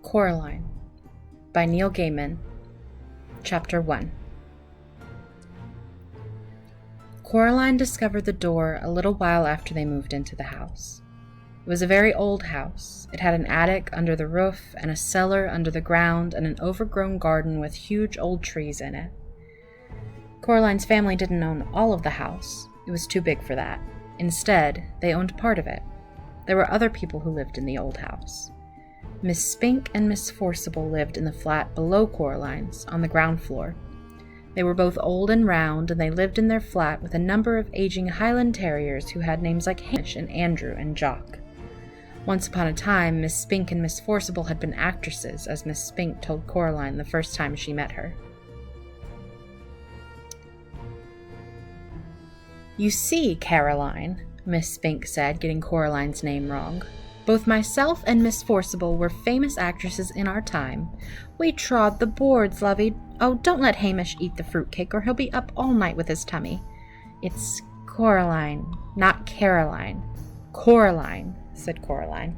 Coraline by Neil Gaiman. Chapter 1. Coraline discovered the door a little while after they moved into the house. It was a very old house. It had an attic under the roof and a cellar under the ground and an overgrown garden with huge old trees in it. Coraline's family didn't own all of the house. It was too big for that. Instead, they owned part of it. There were other people who lived in the old house. Miss Spink and Miss Forcible lived in the flat below Coraline's, on the ground floor. They were both old and round, and they lived in their flat with a number of aging Highland Terriers who had names like Hamish and Andrew and Jock. Once upon a time, Miss Spink and Miss Forcible had been actresses, as Miss Spink told Coraline the first time she met her. "You see, Caroline," Miss Spink said, getting Coraline's name wrong, "both myself and Miss Forcible were famous actresses in our time. We trod the boards, lovey. Oh, don't let Hamish eat the fruitcake, or he'll be up all night with his tummy. It's Coraline, not Caroline. Coraline," said Coraline.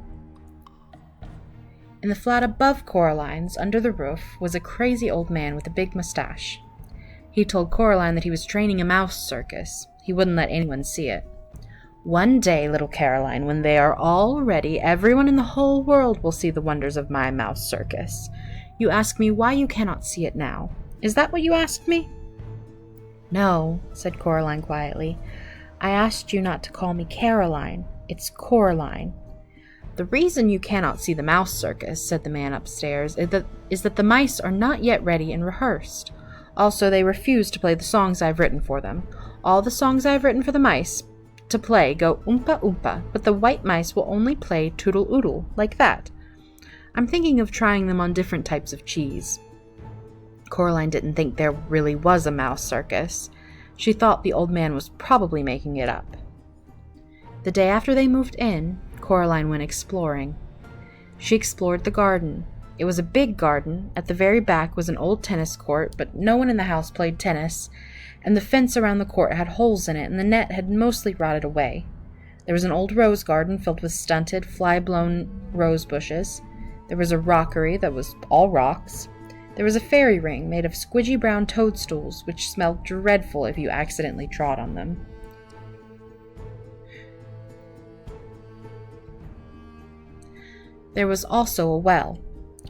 In the flat above Coraline's, under the roof, was a crazy old man with a big mustache. He told Coraline that he was training a mouse circus. He wouldn't let anyone see it. "One day, little Caroline, when they are all ready, everyone in the whole world will see the wonders of my mouse circus. You ask me why you cannot see it now. Is that what you asked me?" "No," said Coraline quietly. "I asked you not to call me Caroline. It's Coraline." "The reason you cannot see the mouse circus," said the man upstairs, is that the mice are not yet ready and rehearsed. Also, they refuse to play the songs I've written for them. All the songs I've written for the mice to play go oompa oompa, but the white mice will only play toodle oodle, like that. I'm thinking of trying them on different types of cheese." Coraline didn't think there really was a mouse circus. She thought the old man was probably making it up. The day after they moved in, Coraline went exploring. She explored the garden. It was a big garden. At the very back was an old tennis court, but no one in the house played tennis, and the fence around the court had holes in it, and the net had mostly rotted away. There was an old rose garden filled with stunted, fly-blown rose bushes. There was a rockery that was all rocks. There was a fairy ring made of squidgy brown toadstools, which smelled dreadful if you accidentally trod on them. There was also a well.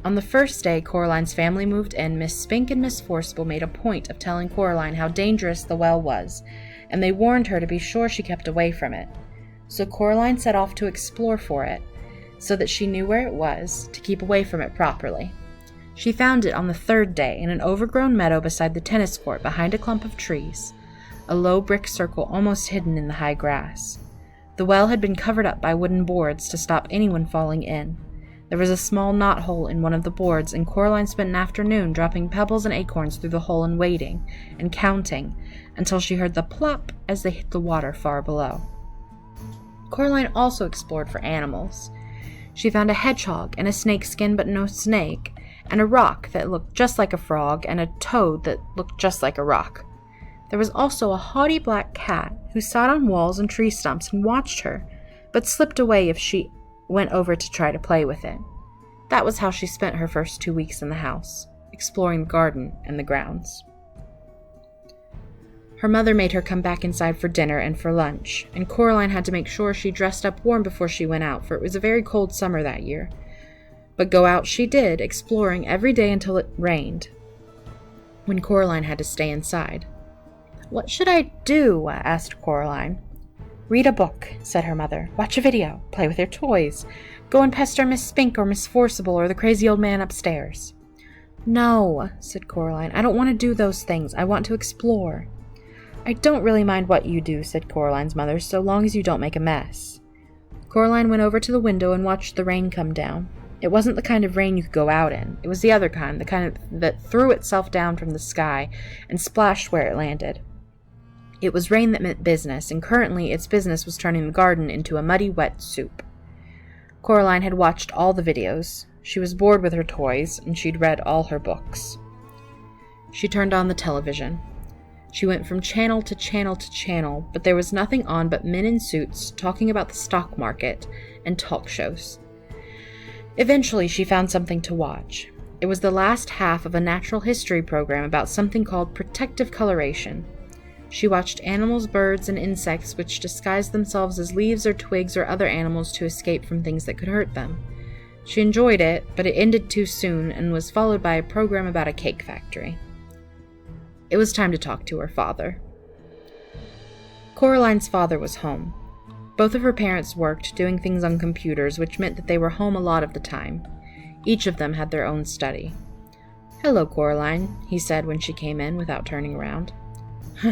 On the first day Coraline's family moved in, Miss Spink and Miss Forcible made a point of telling Coraline how dangerous the well was, and they warned her to be sure she kept away from it. So Coraline set off to explore for it, so that she knew where it was, to keep away from it properly. She found it on the third day in an overgrown meadow beside the tennis court behind a clump of trees, a low brick circle almost hidden in the high grass. The well had been covered up by wooden boards to stop anyone falling in. There was a small knothole in one of the boards, and Coraline spent an afternoon dropping pebbles and acorns through the hole and waiting, and counting, until she heard the plop as they hit the water far below. Coraline also explored for animals. She found a hedgehog and a snakeskin but no snake, and a rock that looked just like a frog, and a toad that looked just like a rock. There was also a haughty black cat who sat on walls and tree stumps and watched her, but slipped away if she went over to try to play with it. That was how she spent her first 2 weeks in the house, exploring the garden and the grounds. Her mother made her come back inside for dinner and for lunch, and Coraline had to make sure she dressed up warm before she went out, for it was a very cold summer that year. But go out she did, exploring every day until it rained, when Coraline had to stay inside. "What should I do?" asked Coraline. "Read a book," said her mother. "Watch a video. Play with your toys. Go and pester Miss Spink or Miss Forcible or the crazy old man upstairs." "No," said Coraline. "I don't want to do those things. I want to explore." "I don't really mind what you do," said Coraline's mother, "so long as you don't make a mess." Coraline went over to the window and watched the rain come down. It wasn't the kind of rain you could go out in. It was the other kind, the kind that threw itself down from the sky and splashed where it landed. It was rain that meant business, and currently its business was turning the garden into a muddy, wet soup. Coraline had watched all the videos. She was bored with her toys, and she'd read all her books. She turned on the television. She went from channel to channel to channel, but there was nothing on but men in suits talking about the stock market and talk shows. Eventually, she found something to watch. It was the last half of a natural history program about something called protective coloration. She watched animals, birds, and insects which disguised themselves as leaves or twigs or other animals to escape from things that could hurt them. She enjoyed it, but it ended too soon and was followed by a program about a cake factory. It was time to talk to her father. Coraline's father was home. Both of her parents worked, doing things on computers, which meant that they were home a lot of the time. Each of them had their own study. "Hello, Coraline," he said when she came in without turning around. "Huh,"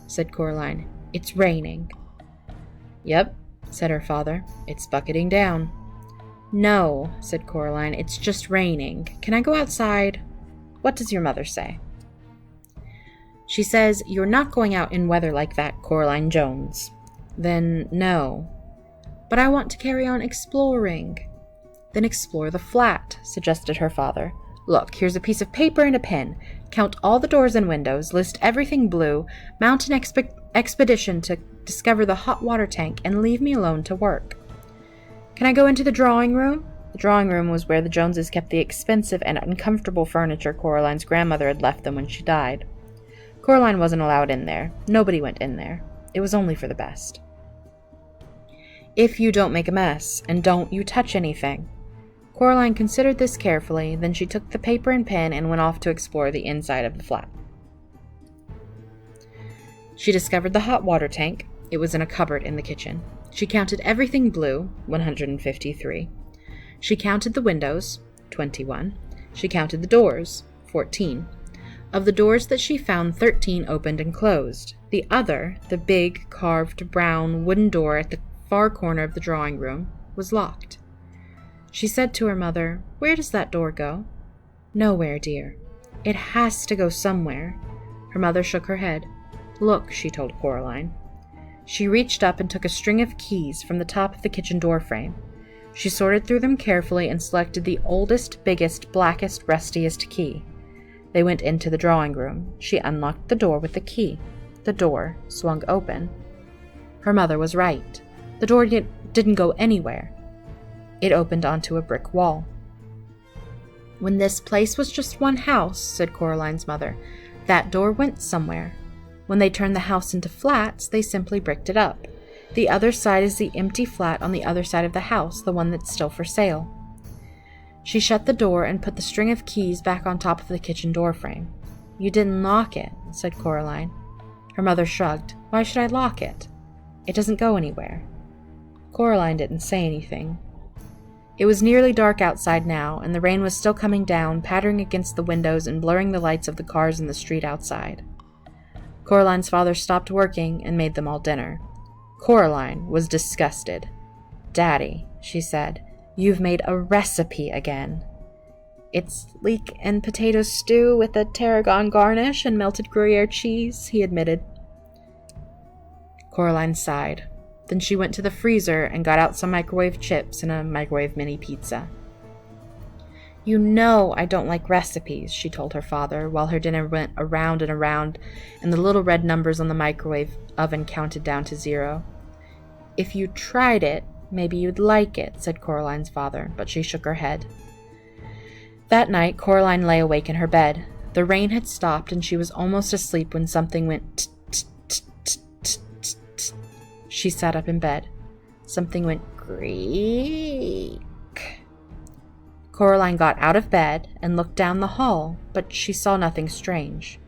said Coraline. "It's raining." "Yep," said her father. "It's bucketing down." "No," said Coraline, "it's just raining. Can I go outside? What does your mother say?" "She says you're not going out in weather like that, Coraline Jones." "Then no." "But I want to carry on exploring." "Then explore the flat," suggested her father. "Look, here's a piece of paper and a pen. Count all the doors and windows, list everything blue, mount an expedition to discover the hot water tank, and leave me alone to work." "Can I go into the drawing room?" The drawing room was where the Joneses kept the expensive and uncomfortable furniture Coraline's grandmother had left them when she died. Coraline wasn't allowed in there. Nobody went in there. It was only for the best. "If you don't make a mess, and don't you touch anything." Coraline considered this carefully, then she took the paper and pen and went off to explore the inside of the flat. She discovered the hot water tank. It was in a cupboard in the kitchen. She counted everything blue, 153. She counted the windows, 21. She counted the doors, 14. Of the doors that she found, 13 opened and closed. The other, the big, carved, brown, wooden door at the far corner of the drawing room, was locked. She said to her mother, "Where does that door go?" "Nowhere, dear. It has to go somewhere." Her mother shook her head. "Look," she told Coraline. She reached up and took a string of keys from the top of the kitchen door frame. She sorted through them carefully and selected the oldest, biggest, blackest, rustiest key. They went into the drawing room. She unlocked the door with the key. The door swung open. Her mother was right. The door didn't go anywhere. It opened onto a brick wall. "When this place was just one house," said Coraline's mother, "that door went somewhere. When they turned the house into flats, they simply bricked it up. The other side is the empty flat on the other side of the house, the one that's still for sale." She shut the door and put the string of keys back on top of the kitchen door frame. "You didn't lock it," said Coraline. Her mother shrugged. "Why should I lock it? It doesn't go anywhere." Coraline didn't say anything. It was nearly dark outside now, and the rain was still coming down, pattering against the windows and blurring the lights of the cars in the street outside. Coraline's father stopped working and made them all dinner. Coraline was disgusted. "Daddy," she said, "you've made a recipe again." "It's leek and potato stew with a tarragon garnish and melted Gruyere cheese," he admitted. Coraline sighed. Then she went to the freezer and got out some microwave chips and a microwave mini pizza. "You know I don't like recipes," she told her father, while her dinner went around and around, and the little red numbers on the microwave oven counted down to 0. "If you tried it, maybe you'd like it," said Coraline's father, but she shook her head. That night, Coraline lay awake in her bed. The rain had stopped, and she was almost asleep when something went t-t-t-t-t-t. She sat up in bed. Something went creak. Coraline got out of bed and looked down the hall, but she saw nothing strange.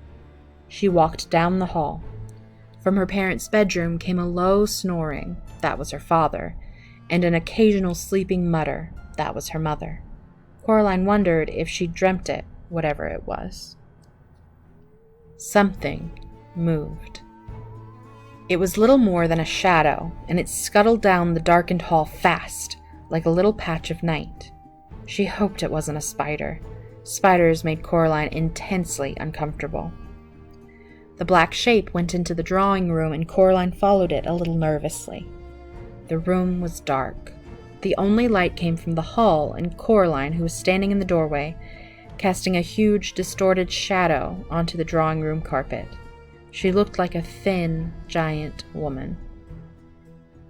She walked down the hall. From her parents' bedroom came a low snoring. That was her father. And an occasional sleeping mutter. That was her mother. Coraline wondered if she dreamt it, whatever it was. Something moved. It was little more than a shadow, and it scuttled down the darkened hall fast, like a little patch of night. She hoped it wasn't a spider. Spiders made Coraline intensely uncomfortable. The black shape went into the drawing room, and Coraline followed it a little nervously. The room was dark. The only light came from the hall, and Coraline, who was standing in the doorway, casting a huge, distorted shadow onto the drawing room carpet. She looked like a thin, giant woman.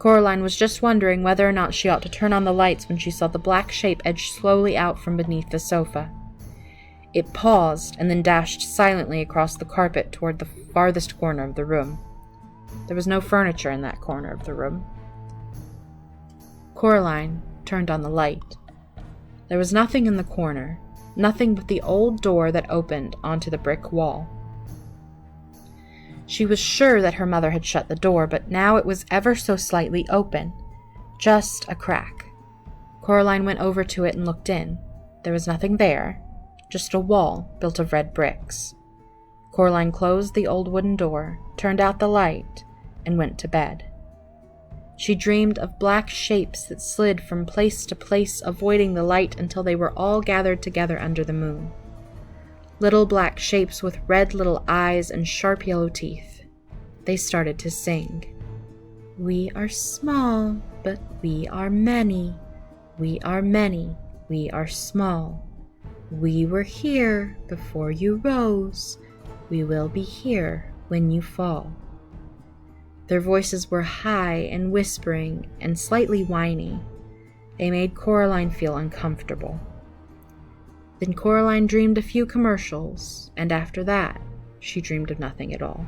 Coraline was just wondering whether or not she ought to turn on the lights when she saw the black shape edge slowly out from beneath the sofa. It paused and then dashed silently across the carpet toward the farthest corner of the room. There was no furniture in that corner of the room. Coraline turned on the light. There was nothing in the corner, nothing but the old door that opened onto the brick wall. She was sure that her mother had shut the door, but now it was ever so slightly open, just a crack. Coraline went over to it and looked in. There was nothing there, just a wall built of red bricks. Coraline closed the old wooden door, turned out the light, and went to bed. She dreamed of black shapes that slid from place to place, avoiding the light until they were all gathered together under the moon. Little black shapes with red little eyes and sharp yellow teeth. They started to sing. "We are small, but we are many. We are many, we are small. We were here before you rose. We will be here when you fall." Their voices were high and whispering and slightly whiny. They made Coraline feel uncomfortable. Then Coraline dreamed a few commercials, and after that, she dreamed of nothing at all.